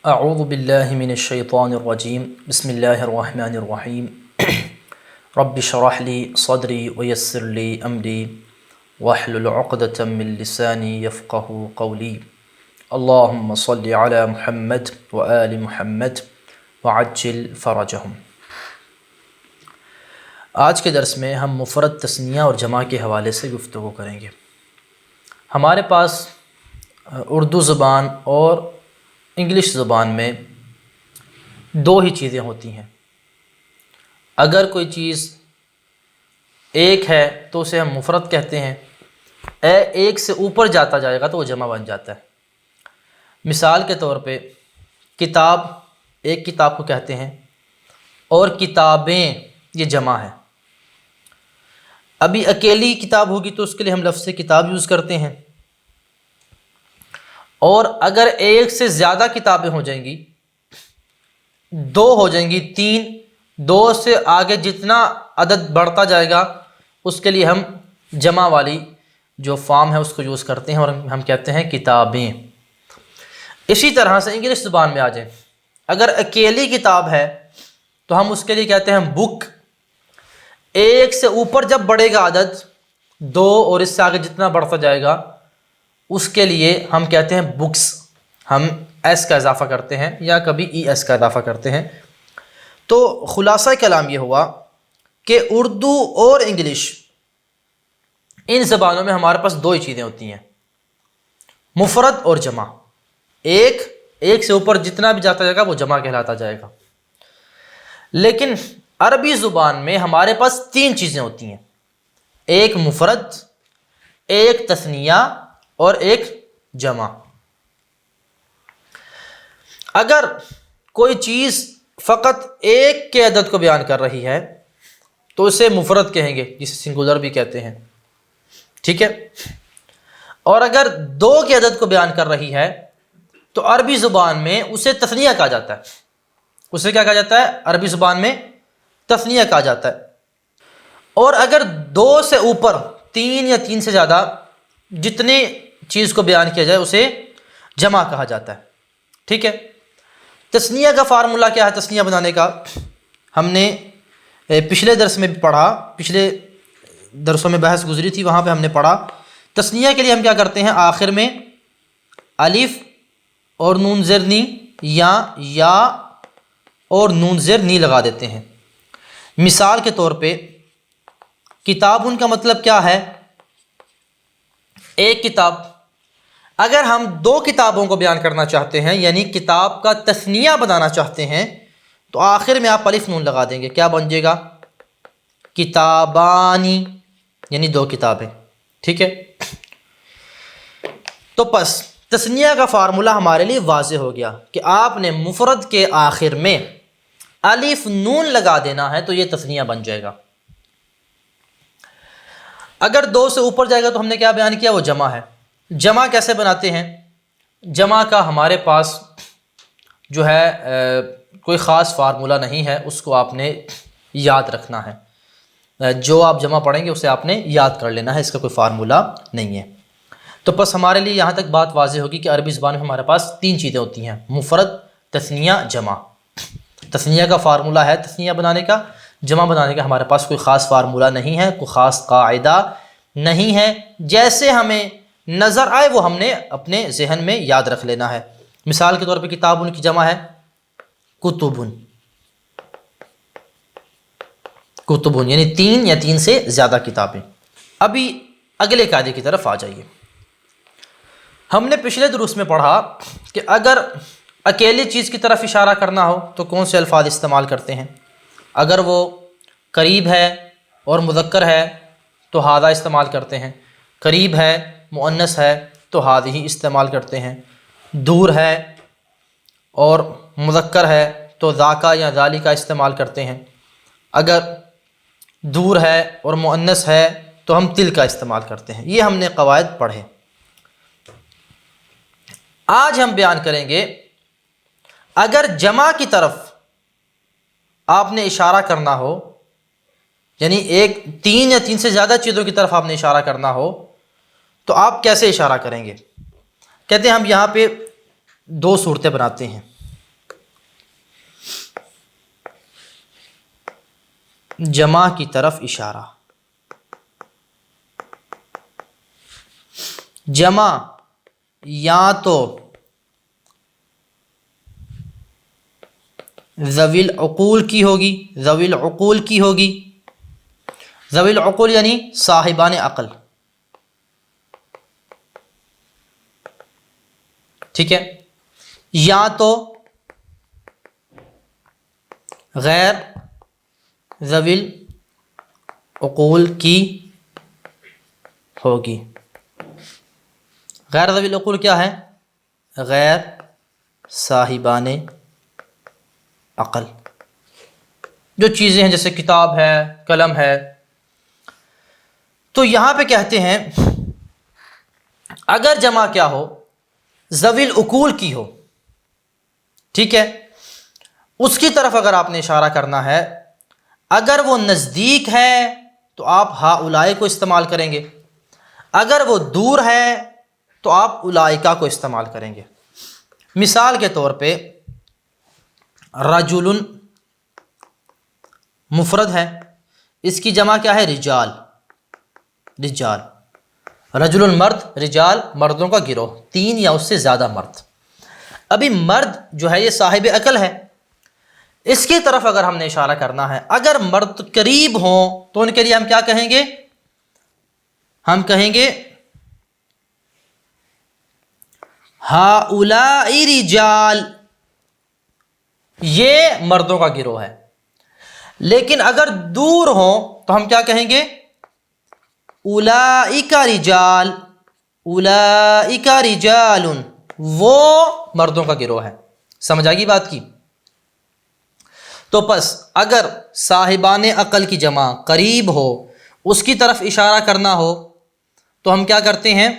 اعوذ باللہ من الشیطان الرجیم بسم اللہ الرحمن الرحیم رب اشرح لی صدری ویسر لی امری واحلل عقدۃ من لسانی یفقہوا قولی اللہم صل علی محمد وآل محمد وعجل فرجہم۔ آج کے درس میں ہم مفرد، تثنیہ اور جمع کے حوالے سے گفتگو کریں گے۔ ہمارے پاس اردو زبان اور انگلش زبان میں دو ہی چیزیں ہوتی ہیں۔ اگر کوئی چیز ایک ہے تو اسے ہم مفرد کہتے ہیں، ایک سے اوپر جاتا جائے گا تو وہ جمع بن جاتا ہے۔ مثال کے طور پہ کتاب، ایک کتاب کو کہتے ہیں، اور کتابیں یہ جمع ہے۔ ابھی اکیلی کتاب ہوگی تو اس کے لیے ہم لفظ کتاب یوز کرتے ہیں، اور اگر ایک سے زیادہ کتابیں ہو جائیں گی، دو ہو جائیں گی، تین، دو سے آگے جتنا عدد بڑھتا جائے گا اس کے لیے ہم جمع والی جو فارم ہے اس کو یوز کرتے ہیں اور ہم کہتے ہیں کتابیں۔ اسی طرح سے انگلش زبان میں آ جائیں، اگر اکیلی کتاب ہے تو ہم اس کے لیے کہتے ہیں بک۔ ایک سے اوپر جب بڑھے گا عدد، دو اور اس سے آگے جتنا بڑھتا جائے گا اس کے لیے ہم کہتے ہیں بکس۔ ہم ایس کا اضافہ کرتے ہیں یا کبھی ای ایس کا اضافہ کرتے ہیں۔ تو خلاصہ کلام یہ ہوا کہ اردو اور انگلش، ان زبانوں میں ہمارے پاس دو ہی چیزیں ہوتی ہیں، مفرد اور جمع۔ ایک سے اوپر جتنا بھی جاتا جائے گا وہ جمع کہلاتا جائے گا۔ لیکن عربی زبان میں ہمارے پاس تین چیزیں ہوتی ہیں، ایک مفرد، ایک تثنیہ اور ایک جمع۔ اگر کوئی چیز فقط ایک کے عدد کو بیان کر رہی ہے تو اسے مفرد کہیں گے، جسے سنگولر بھی کہتے ہیں، ٹھیک ہے؟ اور اگر دو کے عدد کو بیان کر رہی ہے تو عربی زبان میں اسے تثنیہ کہا جاتا ہے۔ اسے کیا کہا جاتا ہے؟ عربی زبان میں تثنیہ کہا جاتا ہے۔ اور اگر دو سے اوپر، تین یا تین سے زیادہ جتنی چیز کو بیان کیا جائے اسے جمع کہا جاتا ہے، ٹھیک ہے؟ تثنیہ کا فارمولہ کیا ہے؟ تثنیہ بنانے کا ہم نے پچھلے درس میں بھی پڑھا، پچھلے درسوں میں بحث گزری تھی، وہاں پہ ہم نے پڑھا تثنیہ کے لیے ہم کیا کرتے ہیں، آخر میں الف اور نون زیر نی یا اور نون زیر نی لگا دیتے ہیں۔ مثال کے طور پہ کتاب، ان کا مطلب کیا ہے؟ ایک کتاب۔ اگر ہم دو کتابوں کو بیان کرنا چاہتے ہیں، یعنی کتاب کا تثنیہ بنانا چاہتے ہیں، تو آخر میں آپ الف نون لگا دیں گے، کیا بن جائے گا؟ کتابانی، یعنی دو کتابیں، ٹھیک ہے؟ تو پس تثنیہ کا فارمولہ ہمارے لیے واضح ہو گیا کہ آپ نے مفرد کے آخر میں الف نون لگا دینا ہے تو یہ تثنیہ بن جائے گا۔ اگر دو سے اوپر جائے گا تو ہم نے کیا بیان کیا؟ وہ جمع ہے۔ جمع کیسے بناتے ہیں؟ جمع کا ہمارے پاس جو ہے کوئی خاص فارمولہ نہیں ہے، اس کو آپ نے یاد رکھنا ہے۔ جو آپ جمع پڑھیں گے اسے آپ نے یاد کر لینا ہے، اس کا کوئی فارمولہ نہیں ہے۔ تو بس ہمارے لیے یہاں تک بات واضح ہوگی کہ عربی زبان میں ہمارے پاس تین چیزیں ہوتی ہیں، مفرد، تثنیہ، جمع۔ تثنیہ کا فارمولہ ہے تثنیہ بنانے کا، جمع بنانے کا ہمارے پاس کوئی خاص فارمولہ نہیں ہے، کوئی خاص قاعدہ نہیں ہے، جیسے ہمیں نظر آئے وہ ہم نے اپنے ذہن میں یاد رکھ لینا ہے۔ مثال کے طور پہ کتابن کی جمع ہے کتبن، کتبن یعنی تین یا تین سے زیادہ کتابیں۔ ابھی اگلے قاعدے کی طرف آ جائیے۔ ہم نے پچھلے دروس میں پڑھا کہ اگر اکیلی چیز کی طرف اشارہ کرنا ہو تو کون سے الفاظ استعمال کرتے ہیں؟ اگر وہ قریب ہے اور مذکر ہے تو ھذا استعمال کرتے ہیں، قریب ہے مؤنث ہے تو ھذہ استعمال کرتے ہیں، دور ہے اور مذکر ہے تو ذاک یا ذالک استعمال کرتے ہیں، اگر دور ہے اور مؤنث ہے تو ہم تلک استعمال کرتے ہیں۔ یہ ہم نے قواعد پڑھے۔ آج ہم بیان کریں گے اگر جمع کی طرف آپ نے اشارہ کرنا ہو، یعنی تین یا تین سے زیادہ چیزوں کی طرف آپ نے اشارہ کرنا ہو تو آپ کیسے اشارہ کریں گے؟ کہتے ہیں ہم یہاں پہ دو صورتیں بناتے ہیں۔ جمع کی طرف اشارہ. جمع یا تو ذوی العقول کی ہوگی، ذوی العقول کی ہوگی. ذوی العقول یعنی صاحبان عقل، ٹھیک ہے. یا تو غیر ذوی العقول کی ہوگی. غیر ذوی العقول کیا ہے؟ غیر صاحبان عقل، جو چیزیں ہیں جیسے کتاب ہے، قلم ہے. تو یہاں پہ کہتے ہیں اگر جمع کیا ہو ذوی العقول کی ہو، ٹھیک ہے، اس کی طرف اگر آپ نے اشارہ کرنا ہے، اگر وہ نزدیک ہے تو آپ ہؤلاء کو استعمال کریں گے، اگر وہ دور ہے تو آپ اولئکا کو استعمال کریں گے. مثال کے طور پہ رجل مفرد ہے، اس کی جمع کیا ہے؟ رجال. رجال، رجل مرد، رجال مردوں کا گروہ، 3 یا اس سے زیادہ مرد. ابھی مرد جو ہے یہ صاحب عقل ہے، اس کی طرف اگر ہم نے اشارہ کرنا ہے، اگر مرد قریب ہوں تو ان کے لیے ہم کیا کہیں گے؟ ہم کہیں گے ہؤلاء رجال، یہ مردوں کا گروہ ہے. لیکن اگر دور ہوں تو ہم کیا کہیں گے؟ اولئک رجال، اولئک رجال، وہ مردوں کا گروہ ہے. سمجھ آئے گی بات کی؟ تو پس اگر صاحبان عقل کی جمع قریب ہو، اس کی طرف اشارہ کرنا ہو تو ہم کیا کرتے ہیں؟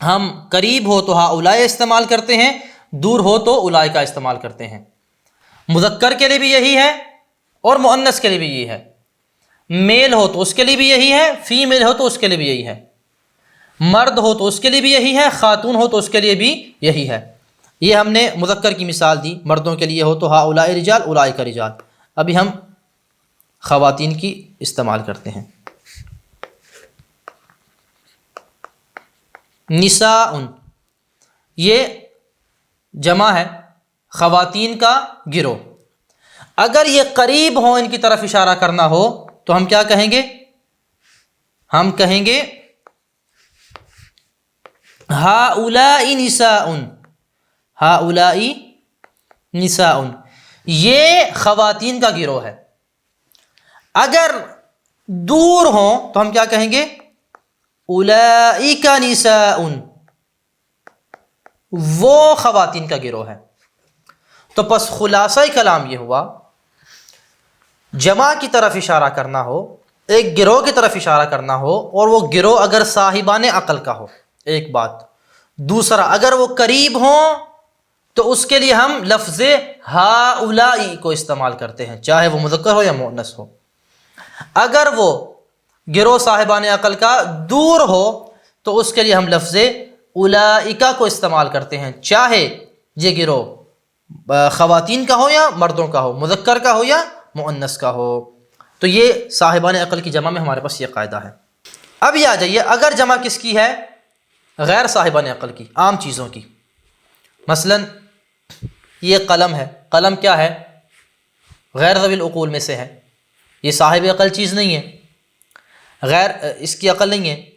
ہم قریب ہو تو ہؤلاء استعمال کرتے ہیں، دور ہو تو اولئک استعمال کرتے ہیں. مذکر کے لیے بھی یہی ہے اور مؤنث کے لیے بھی یہی ہے. میل ہو تو اس کے لیے بھی یہی ہے، فیمیل ہو تو اس کے لیے بھی یہی ہے. مرد ہو تو اس کے لیے بھی یہی ہے، خاتون ہو تو اس کے لیے بھی یہی ہے. یہ ہم نے مذکر کی مثال دی، مردوں کے لیے ہو تو ہؤلاء رجال، اولئک رجال. ابھی ہم خواتین کی استعمال کرتے ہیں. نساء، یہ جمع ہے خواتین کا گروہ. اگر یہ قریب ہوں، ان کی طرف اشارہ کرنا ہو تو ہم کیا کہیں گے؟ ہم کہیں گے ہؤلاء نساء، ہؤلاء نساء، یہ خواتین کا گروہ ہے. اگر دور ہوں تو ہم کیا کہیں گے؟ اولئک نساء، وہ خواتین کا گروہ ہے. تو پس خلاصہ کلام یہ ہوا، جمع کی طرف اشارہ کرنا ہو، ایک گروہ کی طرف اشارہ کرنا ہو، اور وہ گروہ اگر صاحبان عقل کا ہو، ایک بات. دوسرا، اگر وہ قریب ہوں تو اس کے لیے ہم لفظ ہؤلاء کو استعمال کرتے ہیں، چاہے وہ مذکر ہو یا مؤنث ہو. اگر وہ گروہ صاحبان عقل کا دور ہو تو اس کے لیے ہم لفظ اولئک کو استعمال کرتے ہیں، چاہے یہ گروہ خواتین کا ہو یا مردوں کا ہو، مذکر کا ہو یا مؤنث کا ہو. تو یہ صاحبان عقل کی جمع میں ہمارے پاس یہ قاعدہ ہے. اب یہ آ جائیے، اگر جمع کس کی ہے؟ غیر صاحبان عقل کی، عام چیزوں کی. مثلا یہ قلم ہے، قلم کیا ہے؟ غیر ذوی العقول میں سے ہے، یہ صاحب عقل چیز نہیں ہے، غیر اس کی عقل نہیں ہے.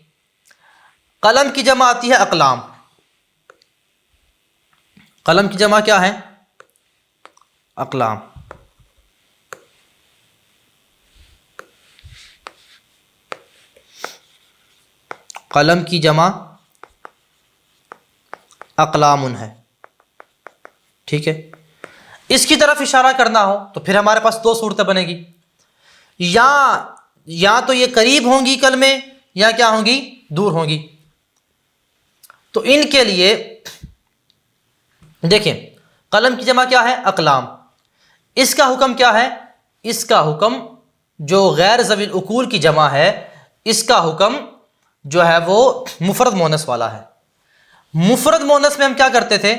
قلم کی جمع آتی ہے اقلام. قلم کی جمع کیا ہے؟ اقلام. قلم کی جمع اقلام ہے، ٹھیک ہے. اس کی طرف اشارہ کرنا ہو تو پھر ہمارے پاس 2 صورتیں بنے گی، یا تو یہ قریب ہوں گی کلمے، یا کیا ہوں گی؟ دور ہوں گی. تو ان کے لیے دیکھیں، قلم کی جمع کیا ہے؟ اقلام. اس کا حکم کیا ہے؟ اس کا حکم جو غیر ذوی العقول کی جمع ہے، اس کا حکم جو ہے وہ مفرد مؤنث والا ہے. مفرد مؤنث میں ہم کیا کرتے تھے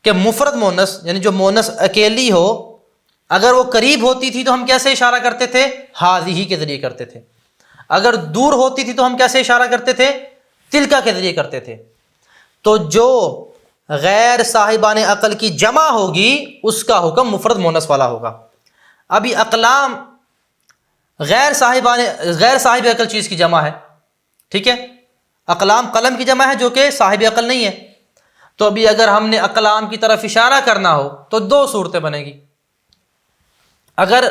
کہ مفرد مؤنث یعنی جو مؤنث اکیلی ہو، اگر وہ قریب ہوتی تھی تو ہم کیسے اشارہ کرتے تھے؟ ہاذہ کے ذریعے کرتے تھے. اگر دور ہوتی تھی تو ہم کیسے اشارہ کرتے تھے؟ تلکا کے ذریعے کرتے تھے. تو جو غیر صاحبان عقل کی جمع ہوگی اس کا حکم مفرد مونس والا ہوگا. ابھی اقلام غیر صاحب عقل چیز کی جمع ہے، ٹھیک ہے، اقلام قلم کی جمع ہے جو کہ صاحب عقل نہیں ہے. تو ابھی اگر ہم نے اقلام کی طرف اشارہ کرنا ہو تو دو صورتیں بنے گی. اگر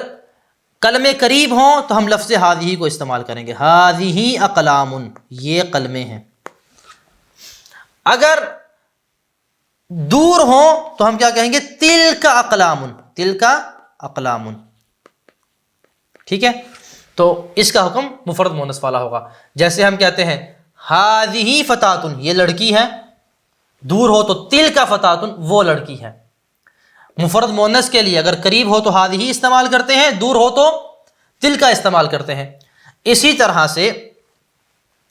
کلمے قریب ہوں تو ہم لفظ ہاذہ کو استعمال کریں گے، ہاذہ اقلام، یہ قلمیں ہیں. اگر دور ہوں تو ہم کیا کہیں گے؟ تلک اقلام، تلک اقلام، ٹھیک ہے. تو اس کا حکم مفرد مونس والا ہوگا. جیسے ہم کہتے ہیں ہاذہ فتاتن، یہ لڑکی ہے، دور ہو تو تلک فتاتن، وہ لڑکی ہے. مفرد مونس کے لیے اگر قریب ہو تو ہاذہ استعمال کرتے ہیں، دور ہو تو تلک استعمال کرتے ہیں. اسی طرح سے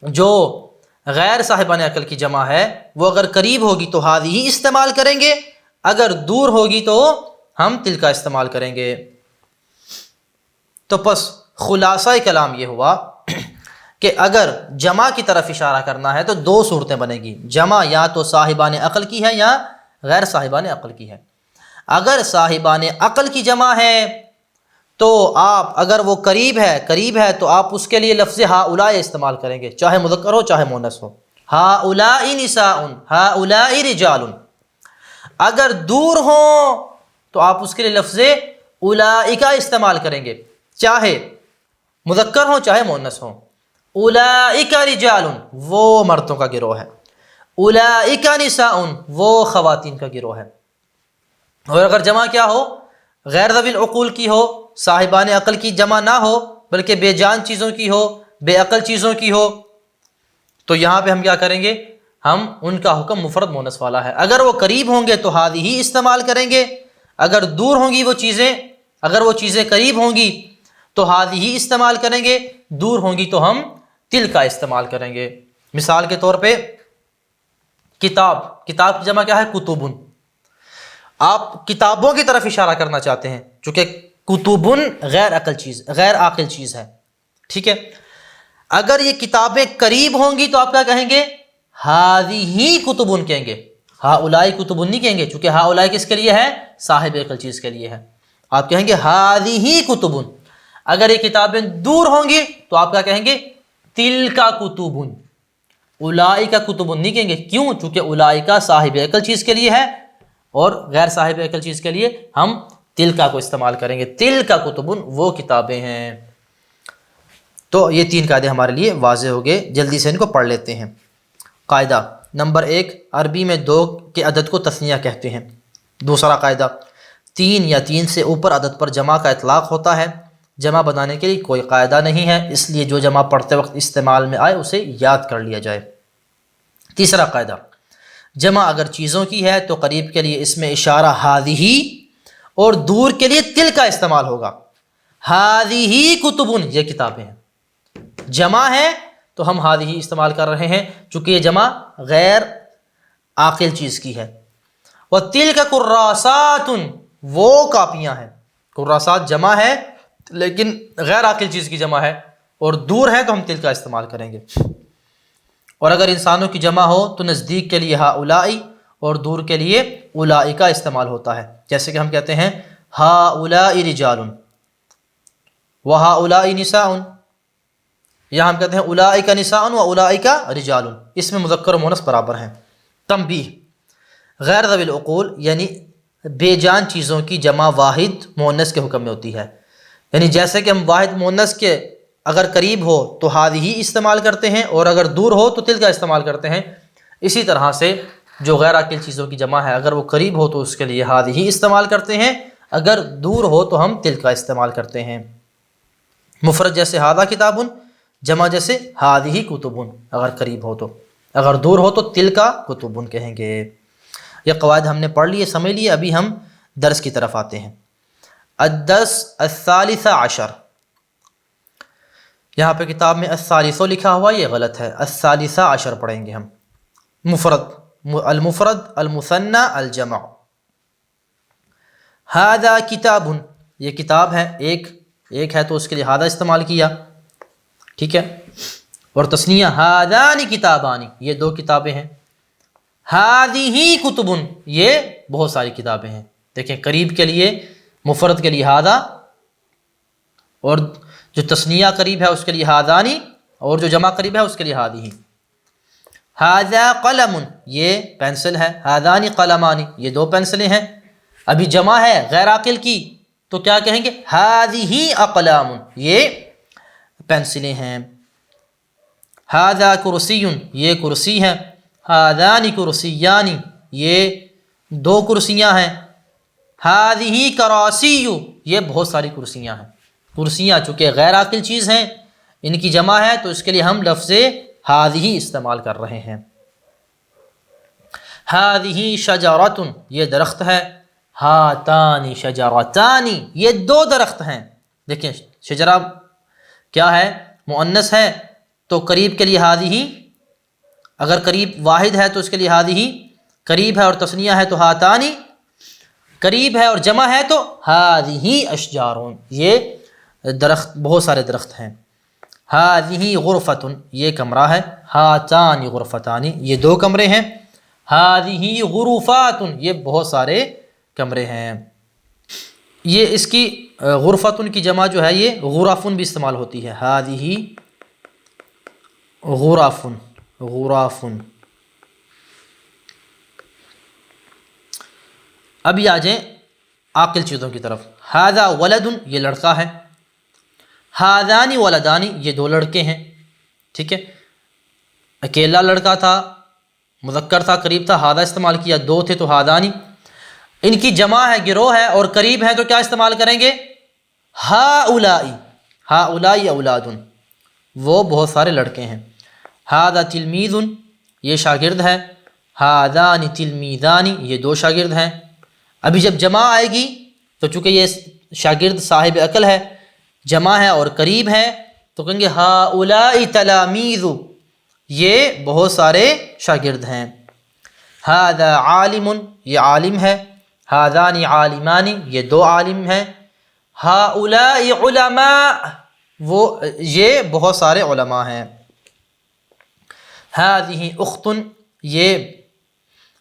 جو غیر صاحبان عقل کی جمع ہے وہ اگر قریب ہوگی تو ہاذہ استعمال کریں گے، اگر دور ہوگی تو ہم تلک استعمال کریں گے. تو پس خلاصہ کلام یہ ہوا کہ اگر جمع کی طرف اشارہ کرنا ہے تو دو صورتیں بنے گی. جمع یا تو صاحبان عقل کی ہے یا غیر صاحبان عقل کی ہے. اگر صاحبان عقل کی جمع ہے تو آپ اگر وہ قریب ہے تو آپ اس کے لیے لفظ ہؤلاء استعمال کریں گے، چاہے مذکر ہو چاہے مؤنث ہو. ہؤلاء نساء، ہؤلاء رجال. اگر دور ہوں تو آپ اس کے لیے لفظ اولئک استعمال کریں گے، چاہے مذکر ہو چاہے مؤنث ہو. اولئک رجال، وہ مردوں کا گروہ ہے. اولئک نساء، وہ خواتین کا گروہ ہے. اور اگر جمع کیا ہو؟ غیر ذوی العقول کی ہو، صاحبان عقل کی جمع نہ ہو بلکہ بے جان چیزوں کی ہو، بے عقل چیزوں کی ہو، تو یہاں پہ ہم کیا کریں گے؟ ہم ان کا حکم مفرد مونس والا ہے. اگر وہ قریب ہوں گے تو ہاذہ استعمال کریں گے، اگر دور ہوں گی وہ چیزیں، اگر وہ چیزیں قریب ہوں گی تو ہاذہ استعمال کریں گے، دور ہوں گی تو ہم تلک استعمال کریں گے. مثال کے طور پہ کتاب کی جمع کیا ہے؟ کتب. آپ کتابوں کی طرف اشارہ کرنا چاہتے ہیں چونکہ کتبن غیر عاقل چیز ہے، ٹھیک ہے. اگر یہ کتابیں قریب ہوں گی تو آپ کیا کہیں گے؟ ہاذہ کتبن کہیں گے، ہؤلاء کتبن نہیں کہیں گے، چونکہ ہؤلاء کس کے لیے ہے؟ صاحب عقل چیز کے لیے ہے. آپ کہیں گے ہاذہ کتبن. اگر یہ کتابیں دور ہوں گی تو آپ کیا کہیں گے؟ تلک کتبن. اولئک کتبن نہیں کہیں گے، کیوں؟ چونکہ اولئک صاحب عقل چیز کے لیے ہے اور غیر صاحب عقل چیز کے لیے ہم تلک کو استعمال کریں گے. تلک کتبن، وہ کتابیں ہیں. تو یہ تین قاعدے ہمارے لیے واضح ہو گئے، جلدی سے ان کو پڑھ لیتے ہیں. قاعدہ نمبر 1، عربی میں 2 کے عدد کو تثنیہ کہتے ہیں. دوسرا قاعدہ، 3 یا 3 سے اوپر عدد پر جمع کا اطلاق ہوتا ہے. جمع بنانے کے لیے کوئی قاعدہ نہیں ہے، اس لیے جو جمع پڑھتے وقت استعمال میں آئے اسے یاد کر لیا جائے. تیسرا قاعدہ، جمع اگر چیزوں کی ہے تو قریب کے لیے اس میں اشارہ ہاذہ اور دور کے لیے تلک استعمال ہوگا. ہاذہ کتبن، یہ کتابیں ہیں. جمع ہے تو ہم ہاذہ استعمال کر رہے ہیں چونکہ یہ جمع غیر عاقل چیز کی ہے. وتلک کراسات، وہ کاپیاں ہیں. کراسات جمع ہے لیکن غیر عاقل چیز کی جمع ہے اور دور ہے تو ہم تلک استعمال کریں گے. اور اگر انسانوں کی جمع ہو تو نزدیک کے لیے ہؤلاء اور دور کے لیے اولئک استعمال ہوتا ہے. جیسے کہ ہم کہتے ہیں ہؤلاء رجال وہؤلاء نساء، یہاں ہم کہتے ہیں اولئک نساء واولئک رجال، اس میں مذکر و مؤنث برابر ہیں. تنبیہ، غیر ذوی العقول یعنی بے جان چیزوں کی جمع واحد مؤنث کے حکم میں ہوتی ہے. یعنی جیسے کہ ہم واحد مؤنث کے اگر قریب ہو تو ہاذہ استعمال کرتے ہیں اور اگر دور ہو تو تلک استعمال کرتے ہیں. اسی طرح سے جو غیر عاقل چیزوں کی جمع ہے اگر وہ قریب ہو تو اس کے لیے ہاذہ استعمال کرتے ہیں، اگر دور ہو تو ہم تلک استعمال کرتے ہیں. مفرد جیسے ھذا کتاب، جمع جیسے ھذہ کتب اگر قریب ہو تو، اگر دور ہو تو تلک کتب کہیں گے. یہ قواعد ہم نے پڑھ لیے، سمجھ لیے. ابھی ہم درس کی طرف آتے ہیں. الدرس الثالث عشر، یہاں پہ کتاب میں الثالث لکھا ہوا، یہ غلط ہے، الثالث عشر پڑھیں گے ہم. مفرد، المفرد المثنى الجمع. ھذا کتاب، یہ کتاب ہے، ایک ہے تو اس کے لیے ہادہ استعمال کیا، ٹھیک ہے. اور تثنیہ ہادانی کتابانی، یہ 2 کتابیں ہیں. ہادی کتبن، یہ بہت ساری کتابیں ہیں. دیکھیں قریب کے لیے مفرد کے لیے ہادہ، اور جو تثنیہ قریب ہے اس کے لیے ہادانی، اور جو جمع قریب ہے اس کے لیے ہادی. ہاذا قلم، یہ پینسل ہے. ہادانی قلمانی، یہ 2 پینسلیں ہیں. ابھی جمع ہے غیر عاقل کی تو کیا کہیں گے؟ ہذہ اقلام، یہ پینسلیں ہیں. ہذا کرسی، یہ کرسی ہے. ہذان کرسیان، یہ 2 کرسیاں ہیں. ہذہ کراسی، یہ بہت ساری کرسیاں ہیں. کرسیاں چونکہ غیر عاقل چیز ہیں، ان کی جمع ہے تو اس کے لیے ہم لفظ ہذہ استعمال کر رہے ہیں. ہذہ شجرۃ، یہ درخت ہے. ہاتان شجرتان، یہ 2 درخت ہیں. دیکھیں شجرہ کیا ہے؟ مؤنث ہے تو قریب کے لیے ہذہ، اگر قریب واحد ہے تو اس کے لیے ہذہ، قریب ہے اور تثنیہ ہے تو ہاتانی، قریب ہے اور جمع ہے تو ہذہ اشجار، یہ درخت، بہت سارے درخت ہیں. ہذہ غرفۃ، یہ کمرہ ہے. ہاتان غرفتان، یہ 2 کمرے ہیں. ہذہ غرفات، یہ بہت سارے کمرے ہیں. یہ اس کی غرفتن کی جمع جو ہے یہ غرفن بھی استعمال ہوتی ہے. ہذہ غرفن، غرافن. ابھی آ جائیں عاقل چیزوں کی طرف. ھذا ولد، یہ لڑکا ہے. ھذان ولدان، یہ 2 لڑکے ہیں. ٹھیک ہے، اکیلا لڑکا تھا، مذکر تھا، قریب تھا، ھذا استعمال کیا. 2 تھے تو ھذان. ان کی جمع ہے، گروہ ہے اور قریب ہے تو کیا استعمال کریں گے؟ ھؤلاء، ھؤلاء اولاد، وہ بہت سارے لڑکے ہیں. ھذا تلمیذ، یہ شاگرد ہے. ھذان تلمیذان، یہ 2 شاگرد ہیں. ابھی جب جمع آئے گی تو چونکہ یہ شاگرد صاحب عقل ہے، جمع ہے اور قریب ہے تو کہیں گے ھؤلاء تلامیذ، یہ بہت سارے شاگرد ہیں. ھذا عالم، یہ عالم ہے. ھذان عالمان، یہ 2 عالم ہیں. ھؤلاء علماء، یہ بہت سارے علماء ہیں. ھذہ اخت، یہ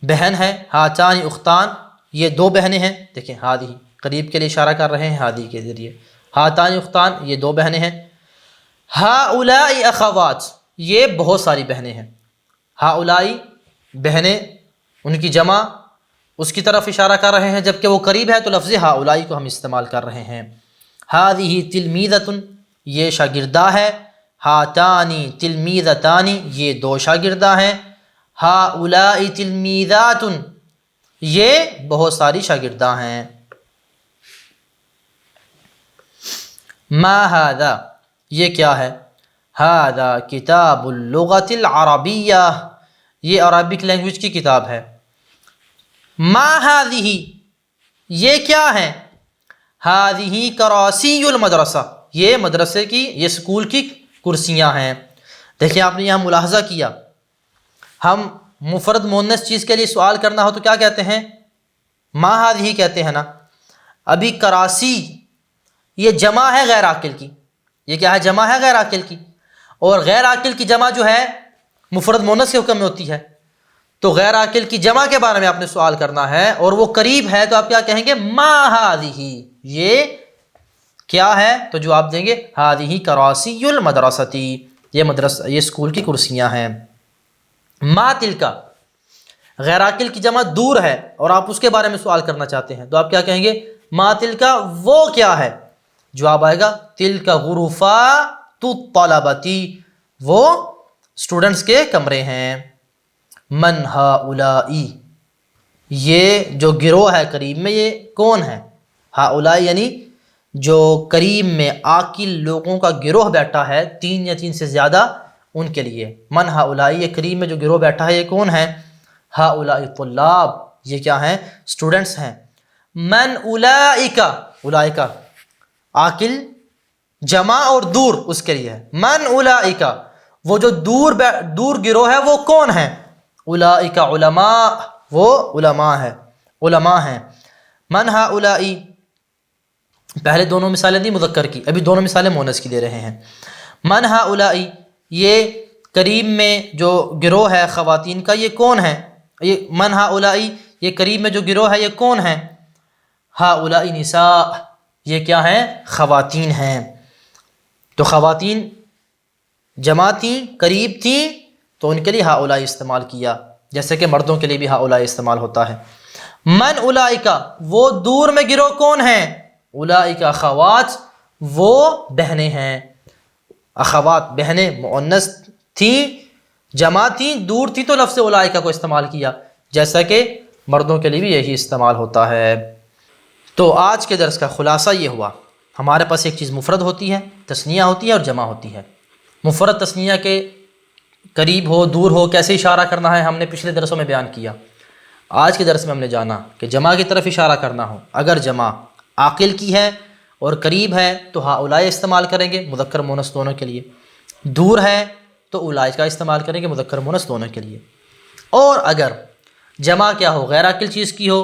بہن ہے. ھاتان اختان، یہ 2 بہنیں ہیں. دیکھیں ھذہ قریب کے لیے اشارہ کر رہے ہیں ھذہ کے ذریعے. ھاتان اختان، یہ 2 بہنیں ہیں. ھؤلاء اخوات، یہ بہت ساری بہنیں ہیں. ھؤلاء بہنیں، ان کی جمع اس کی طرف اشارہ کر رہے ہیں، جبکہ وہ قریب ہے تو لفظ ھؤلاء کو ہم استعمال کر رہے ہیں. ھذہ تلمیذۃ، یہ شاگردہ ہے. ھاتان تلمیذتان، یہ 2 شاگردہ ہیں. ھؤلاء تلمیذات، یہ بہت ساری شاگردہ ہیں. ما ھذا، یہ کیا ہے؟ ھذا کتاب اللغۃ العربیہ، یہ عربک لینگویج کی کتاب ہے. ما ھذہ، یہ کیا ہے؟ ھذہ کراسی المدرسہ، یہ مدرسے کی، یہ اسکول کی کرسیاں ہیں. دیکھیں آپ نے یہاں ملاحظہ کیا، ہم مفرد مؤنث چیز کے لیے سوال کرنا ہو تو کیا کہتے ہیں؟ ما ھذہ کہتے ہیں نا. ابھی کراسی یہ جمع ہے غیر عاقل کی. یہ کیا ہے؟ جمع ہے غیر عاقل کی. اور غیر عاقل کی جمع جو ہے مفرد مؤنث کے حکم میں ہوتی ہے. تو غیر عاقل کی جمع کے بارے میں آپ نے سوال کرنا ہے اور وہ قریب ہے تو آپ کیا کہیں گے؟ ما ھذہ، یہ کیا ہے؟ تو جواب دیں گے ھذہ کراسی المدرسۃ، یہ مدرسہ، یہ اسکول کی کرسیاں ہیں. ما تلکا، غیر عاقل کی جمع دور ہے اور آپ اس کے بارے میں سوال کرنا چاہتے ہیں تو آپ کیا کہیں گے؟ ما تلکا، وہ کیا ہے؟ جواب آئے گا تلکا غرفات الطلبۃ، وہ اسٹوڈنٹس کے کمرے ہیں. من ھؤلاء، یہ جو گروہ ہے قریب میں یہ کون ہے؟ ھؤلاء یعنی جو قریب میں عاقل لوگوں کا گروہ بیٹھا ہے، 3 یا 3 سے زیادہ، ان کے لیے. من ھؤلاء، یہ قریب میں جو گروہ بیٹھا ہے یہ کون ہے؟ ھؤلاء طلاب، یہ کیا ہیں؟ اسٹوڈنٹس ہیں. من اولئک، اولئک عاقل جمع اور دور اس کے لیے ہے. من اولئک، وہ جو دور گروہ ہے وہ کون ہے؟ اولئک علماء، وہ علماء ہے، علماء ہیں. من ھؤلاء، پہلے دونوں مثالیں دی مذکر کی، ابھی دونوں مثالیں مؤنث کی دے رہے ہیں۔ من ہؤلائی، یہ قریب میں جو گروہ ہے خواتین کا، یہ کون ہے؟ یہ من ہؤلائی، یہ قریب میں جو گروہ ہے یہ کون ہے؟ ہؤلائی نساء، یہ کیا ہیں؟ خواتین ہیں۔ تو خواتین جمع تھیں، قریب تھیں، تو ان کے لیے ہؤلائی استعمال کیا، جیسے کہ مردوں کے لیے بھی ہؤلائی استعمال ہوتا ہے۔ من اولئک، وہ دور میں گروہ کون ہیں؟ اولئک اخوات، وہ بہنیں ہیں۔ اخوات بہنیں مؤنث تھیں، جمع تھیں، دور تھی تو لفظ اولئک کو استعمال کیا، جیسا کہ مردوں کے لیے بھی یہی استعمال ہوتا ہے۔ تو آج کے درس کا خلاصہ یہ ہوا، ہمارے پاس ایک چیز مفرد ہوتی ہے، تثنیہ ہوتی ہے اور جمع ہوتی ہے۔ مفرد تثنیہ کے قریب ہو دور ہو کیسے اشارہ کرنا ہے ہم نے پچھلے درسوں میں بیان کیا۔ آج کے درس میں ہم نے جانا کہ جمع کی طرف اشارہ کرنا ہو، اگر جمع عاقل کی ہے اور قریب ہے تو ہؤلائی استعمال کریں گے مذکر مؤنث دونوں کے لیے، دور ہے تو اولئک کا استعمال کریں گے مذکر مؤنث دونوں کے لیے۔ اور اگر جمع کیا ہو، غیر عاقل چیز کی ہو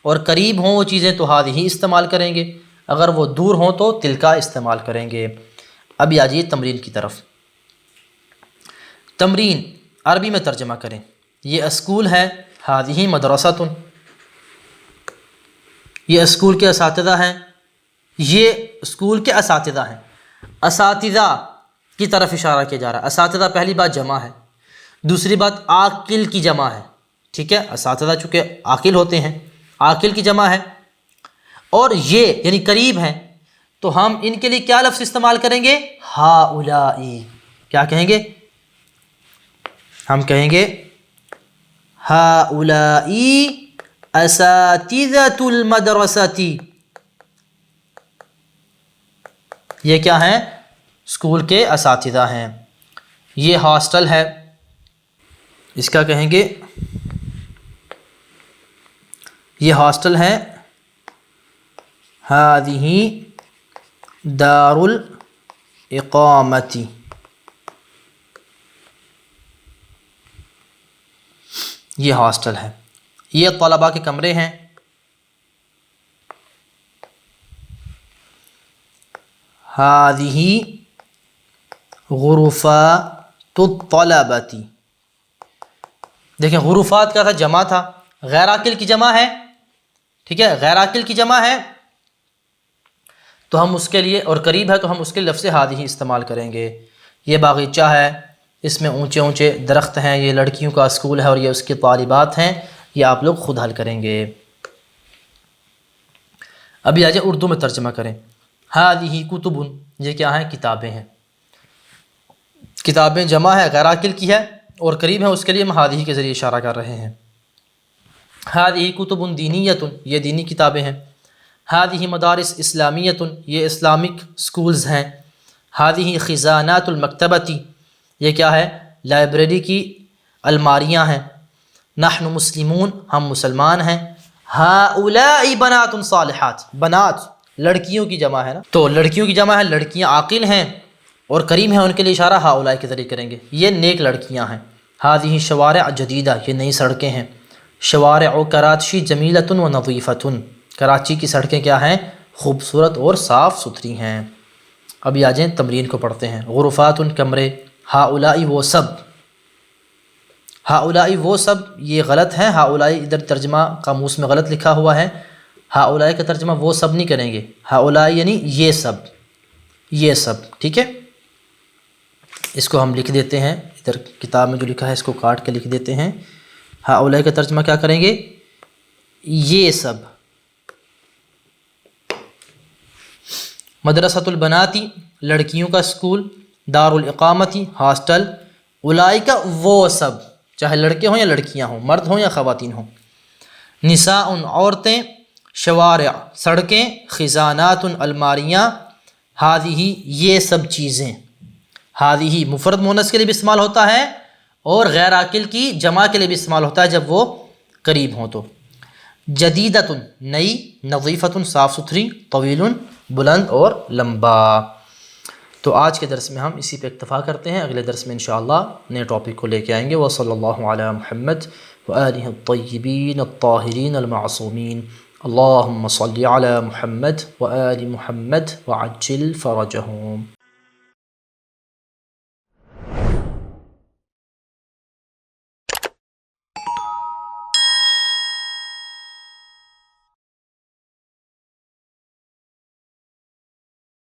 اور قریب ہوں وہ چیزیں تو ہذہ استعمال کریں گے، اگر وہ دور ہوں تو تلکا استعمال کریں گے۔ اب آجیے تمرین کی طرف۔ تمرین عربی میں ترجمہ کریں۔ یہ اسکول ہے، ہذہ مدرسۃ، یہ اسکول کے اساتذہ ہیں، یہ اسکول کے اساتذہ ہیں۔ اساتذہ کی طرف اشارہ کیا جا رہا ہے۔ اساتذہ پہلی بات جمع ہے، دوسری بات عاقل کی جمع ہے، ٹھیک ہے؟ اساتذہ چونکہ عاقل ہوتے ہیں، عاقل کی جمع ہے، اور یہ یعنی قریب ہیں، تو ہم ان کے لیے کیا لفظ استعمال کریں گے؟ ہؤلائی۔ کیا کہیں گے؟ ہم کہیں گے ہؤلائی اساتذۃ المدرسۃ۔ یہ کیا ہیں؟ اسکول کے اساتذہ ہیں۔ یہ ہاسٹل ہے، اس کا کہیں گے یہ ہاسٹل ہے، ہذہ دار الاقامۃ۔ یہ ہاسٹل ہے، یہ طلباء کے کمرے ہیں، ہذہ غرفات الطلبۃ۔ دیکھیں غرفات کا تھا، جمع تھا، غیر عاقل کی جمع ہے، ٹھیک ہے؟ غیر عاقل کی جمع ہے تو ہم اس کے لیے، اور قریب ہے تو ہم اس کے لفظ ہذہ استعمال کریں گے۔ یہ باغیچہ ہے، اس میں اونچے اونچے درخت ہیں، یہ لڑکیوں کا اسکول ہے اور یہ اس کی طالبات ہیں، یہ آپ لوگ خود حل کریں گے۔ ابھی آ جائے اردو میں ترجمہ کریں۔ ہذہ کتب، یہ کیا ہیں؟ کتابیں ہیں۔ کتابیں جمع ہے، غیر عاقل کی ہے اور قریب ہے، اس کے لیے ہم ہذہ کے ذریعے اشارہ کر رہے ہیں۔ ہذہ کتب دینیۃ، یہ دینی کتابیں ہیں۔ ہذہ مدارس اسلامیۃ، یہ اسلامک سکولز ہیں۔ ہذہ خزانات المکتبۃ، یہ کیا ہے؟ لائبریری کی الماریاں ہیں۔ نحن مسلمون، ہم مسلمان ہیں۔ ہؤلاء بنات صالحات، بنات لڑکیوں کی جمع ہے نا، تو لڑکیوں کی جمع ہے، لڑکیاں عاقل ہیں اور قریب ہیں، ان کے لیے اشارہ ہؤلاء کے ذریعے کریں گے، یہ نیک لڑکیاں ہیں۔ ہذہ شوارع جدیدہ، یہ نئی سڑکیں ہیں۔ شوارع کراچی جمیلۃ و نظیفۃ، کراچی کی سڑکیں کیا ہیں؟ خوبصورت اور صاف ستھری ہیں۔ ابھی آ جائیں تمرین کو پڑھتے ہیں۔ غرفات کمرے، ہؤلاء وہ سب، ہؤلاء وہ سب یہ غلط ہے، ہؤلاء ادھر ترجمہ قاموس میں غلط لکھا ہوا ہے، ہؤلاء کا ترجمہ وہ سب نہیں کریں گے، ہؤلاء یعنی یہ سب، یہ سب، ٹھیک ہے؟ اس کو ہم لکھ دیتے ہیں، ادھر کتاب میں جو لکھا ہے اس کو کاٹ کے لکھ دیتے ہیں۔ ہؤلاء کا ترجمہ کیا کریں گے؟ یہ سب۔ مدرسۃ البنات، لڑکیوں کا اسکول۔ دار الاقامت، ہاسٹل۔ اولئک وہ سب، چاہے لڑکے ہوں یا لڑکیاں ہوں، مرد ہوں یا خواتین ہوں۔ نساء عورتیں، شوارع سڑکیں، خزانات الماریاں، ہذہ یہ سب چیزیں۔ ہذہ مفرد مؤنث کے لیے بھی استعمال ہوتا ہے اور غیر عاقل کی جمع کے لیے بھی استعمال ہوتا ہے جب وہ قریب ہوں تو۔ جدیدۃ نئی، نظیفۃ صاف ستھری، طویل بلند اور لمبا۔ تو آج کے درس میں ہم اسی پہ اکتفا کرتے ہیں، اگلے درس میں انشاءاللہ نئے ٹاپک کو لے کے آئیں گے۔ وصلی اللہ علی محمد وآلہ الطیبین الطاہرین المعصومین۔ اللهم صل على محمد وآل محمد وعجل فرجهم.